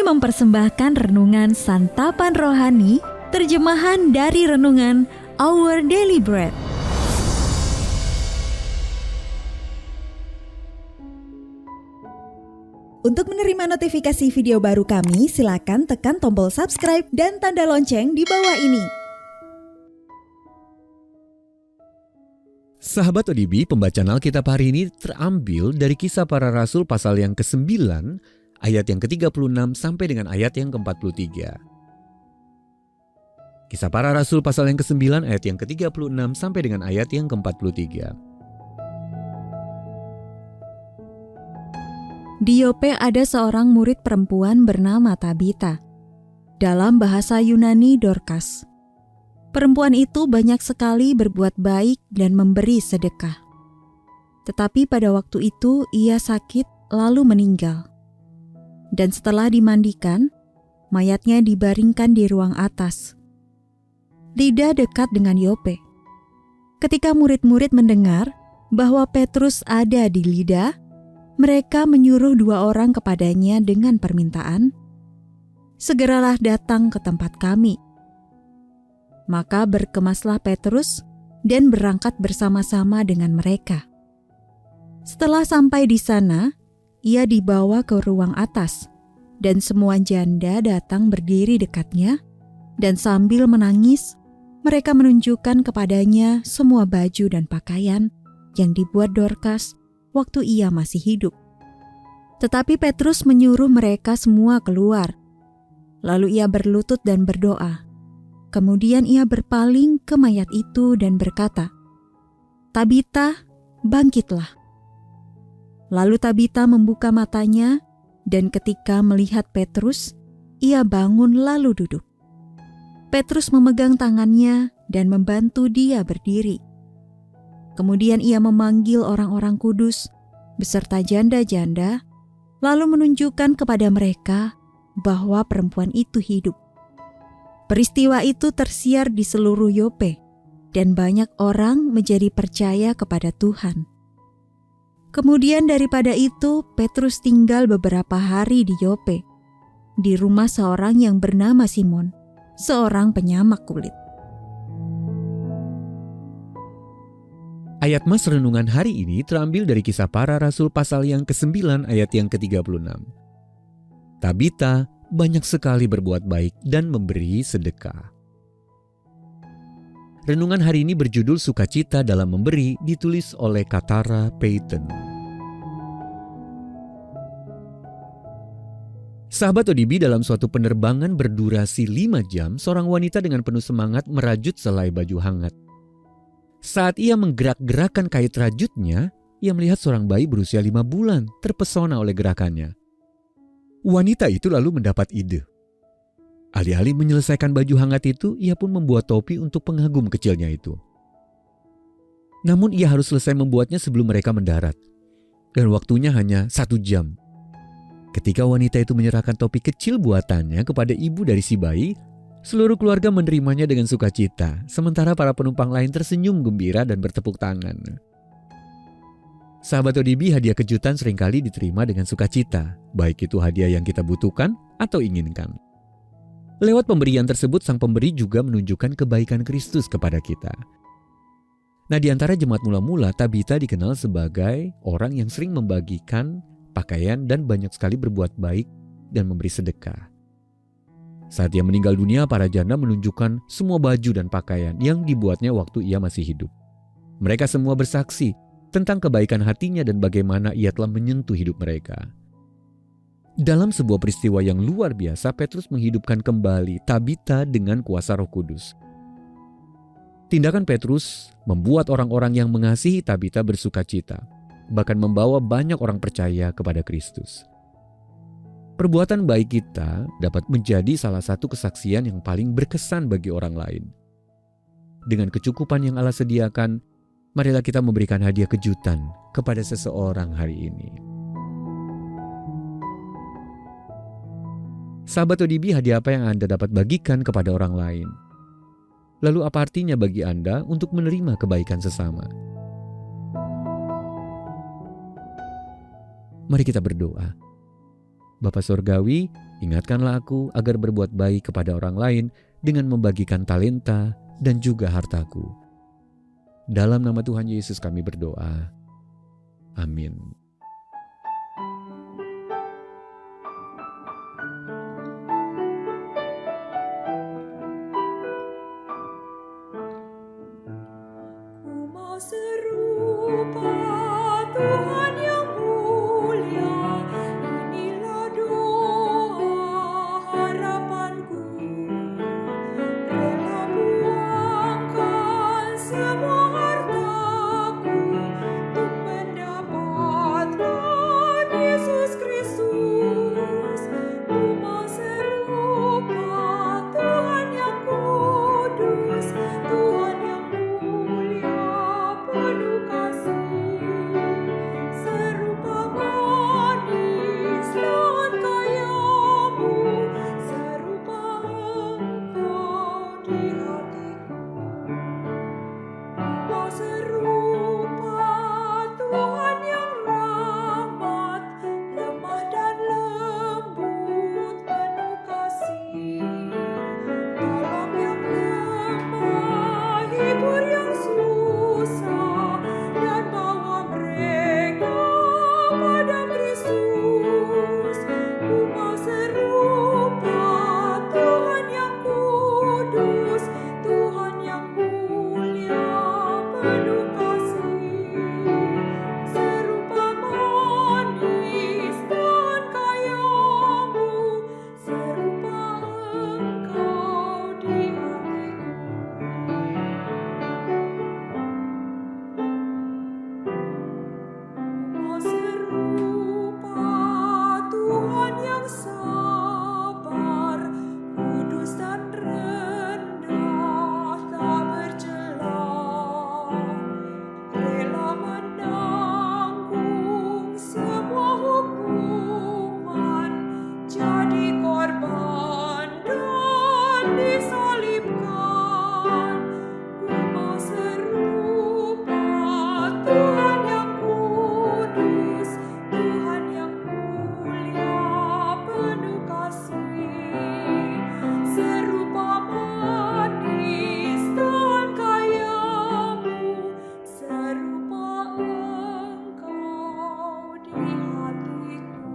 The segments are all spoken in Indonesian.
Kami mempersembahkan renungan Santapan Rohani, terjemahan dari renungan Our Daily Bread. Untuk menerima notifikasi video baru kami, silakan tekan tombol subscribe dan tanda lonceng di bawah ini. Sahabat ODB, pembacaan Alkitab hari ini terambil dari Kisah Para Rasul pasal yang ke-9, ayat yang ke-36 sampai dengan ayat yang ke-43. Kisah Para Rasul pasal yang ke-9, ayat yang ke-36 sampai dengan ayat yang ke-43. Di Yope ada seorang murid perempuan bernama Tabita. Dalam bahasa Yunani Dorcas. Perempuan itu banyak sekali berbuat baik dan memberi sedekah. Tetapi pada waktu itu ia sakit lalu meninggal. Dan setelah dimandikan, mayatnya dibaringkan di ruang atas. Lida dekat dengan Yope. Ketika murid-murid mendengar bahwa Petrus ada di Lida, mereka menyuruh 2 orang kepadanya dengan permintaan, "Segeralah datang ke tempat kami." Maka berkemaslah Petrus dan berangkat bersama-sama dengan mereka. Setelah sampai di sana, ia dibawa ke ruang atas, dan semua janda datang berdiri dekatnya, dan sambil menangis, mereka menunjukkan kepadanya semua baju dan pakaian yang dibuat Dorcas waktu ia masih hidup. Tetapi Petrus menyuruh mereka semua keluar. Lalu ia berlutut dan berdoa. Kemudian ia berpaling ke mayat itu dan berkata, "Tabita, bangkitlah." Lalu Tabita membuka matanya, dan ketika melihat Petrus, ia bangun lalu duduk. Petrus memegang tangannya dan membantu dia berdiri. Kemudian ia memanggil orang-orang kudus beserta janda-janda, lalu menunjukkan kepada mereka bahwa perempuan itu hidup. Peristiwa itu tersiar di seluruh Yope, dan banyak orang menjadi percaya kepada Tuhan. Kemudian daripada itu, Petrus tinggal beberapa hari di Yope, di rumah seorang yang bernama Simon, seorang penyamak kulit. Ayat Mas renungan hari ini terambil dari Kisah Para Rasul pasal yang ke-9 ayat yang ke-36. Tabita banyak sekali berbuat baik dan memberi sedekah. Renungan hari ini berjudul Sukacita dalam Memberi, ditulis oleh Katara Payton. Sahabat ODB, dalam suatu penerbangan berdurasi 5 jam, seorang wanita dengan penuh semangat merajut selai baju hangat. Saat ia menggerak-gerakkan kait rajutnya, ia melihat seorang bayi berusia 5 bulan terpesona oleh gerakannya. Wanita itu lalu mendapat ide. Alih-alih menyelesaikan baju hangat itu, ia pun membuat topi untuk pengagum kecilnya itu. Namun ia harus selesai membuatnya sebelum mereka mendarat. Dan waktunya hanya 1 jam. Ketika wanita itu menyerahkan topi kecil buatannya kepada ibu dari si bayi, seluruh keluarga menerimanya dengan sukacita, sementara para penumpang lain tersenyum gembira dan bertepuk tangan. Sahabat ODB, hadiah kejutan seringkali diterima dengan sukacita, baik itu hadiah yang kita butuhkan atau inginkan. Lewat pemberian tersebut, sang pemberi juga menunjukkan kebaikan Kristus kepada kita. Nah, di antara jemaat mula-mula, Tabita dikenal sebagai orang yang sering membagikan pakaian dan banyak sekali berbuat baik dan memberi sedekah. Saat ia meninggal dunia, para janda menunjukkan semua baju dan pakaian yang dibuatnya waktu ia masih hidup. Mereka semua bersaksi tentang kebaikan hatinya dan bagaimana ia telah menyentuh hidup mereka. Dalam sebuah peristiwa yang luar biasa, Petrus menghidupkan kembali Tabita dengan kuasa Roh Kudus. Tindakan Petrus membuat orang-orang yang mengasihi Tabita bersukacita, bahkan membawa banyak orang percaya kepada Kristus. Perbuatan baik kita dapat menjadi salah satu kesaksian yang paling berkesan bagi orang lain. Dengan kecukupan yang Allah sediakan, marilah kita memberikan hadiah kejutan kepada seseorang hari ini. Sahabat ODB, hadiah apa yang Anda dapat bagikan kepada orang lain? Lalu apa artinya bagi Anda untuk menerima kebaikan sesama? Mari kita berdoa. Bapa Surgawi, ingatkanlah aku agar berbuat baik kepada orang lain dengan membagikan talenta dan juga hartaku. Dalam nama Tuhan Yesus kami berdoa. Amin. Ku mau serupa Tuhan yang mulia, inilah doa harapanku. Rela buangkan semua hartaku untuk mendapatkan Yesus Kristus. Ku mau serupa Tuhan yang kudus, Tuhan yang mulia penuh kasih, serupa manis daun kayamu, serupa Engkau di hatiku. Engkau serupa Tuhan yang rahmat, lemah dan lembut penuh kasih, tolong yang lemah, hibur yang susah, dan bawa mereka pada Kristus. Ku mau serupa Tuhan yang kudus, Tuhan yang mulia penuh kasih, serupa manis daun kayamu, serupa Engkau di hatiku. Mau serupa Tuhan yang sabar, kudus dan rendah tak bercela, rela menanggung semua hukuman, jadi korban dan disalibkan. Ku mau serupa Tuhan yang kudus, Tuhan yang mulia penuh kasih, serupa manis daun kayamu, serupa Engkau di hatiku.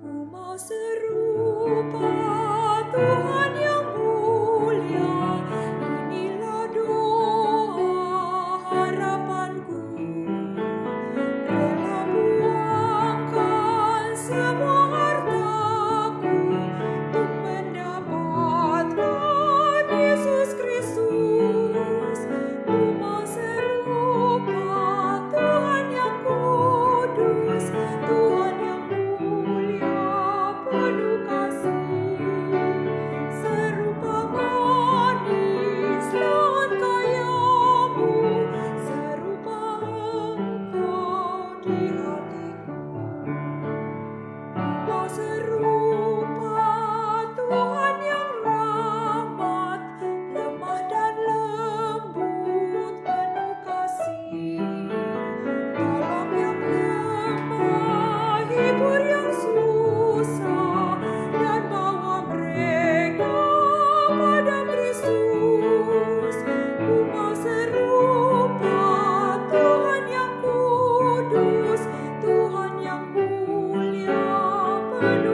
Ku mau serupa Tuhan yang mulia, inilah doa harapanku. Rela buangkan semua hartaku untuk mendapatkan Yesus Kristus. Ku mau serupa Tuhan yang kudus, Tuhan yang mulia penuh kasih, serupa manis daun kayamu, serupa Engkau di hatiku. Engkau serupa Tuhan yang rahmat, lemah dan lembut penuh kasih, tolong yang lemah, hibur yang susah, dan bawa mereka pada Kristus. Ku mau serupa Tuhan yang kudus, Tuhan yang mulia penuh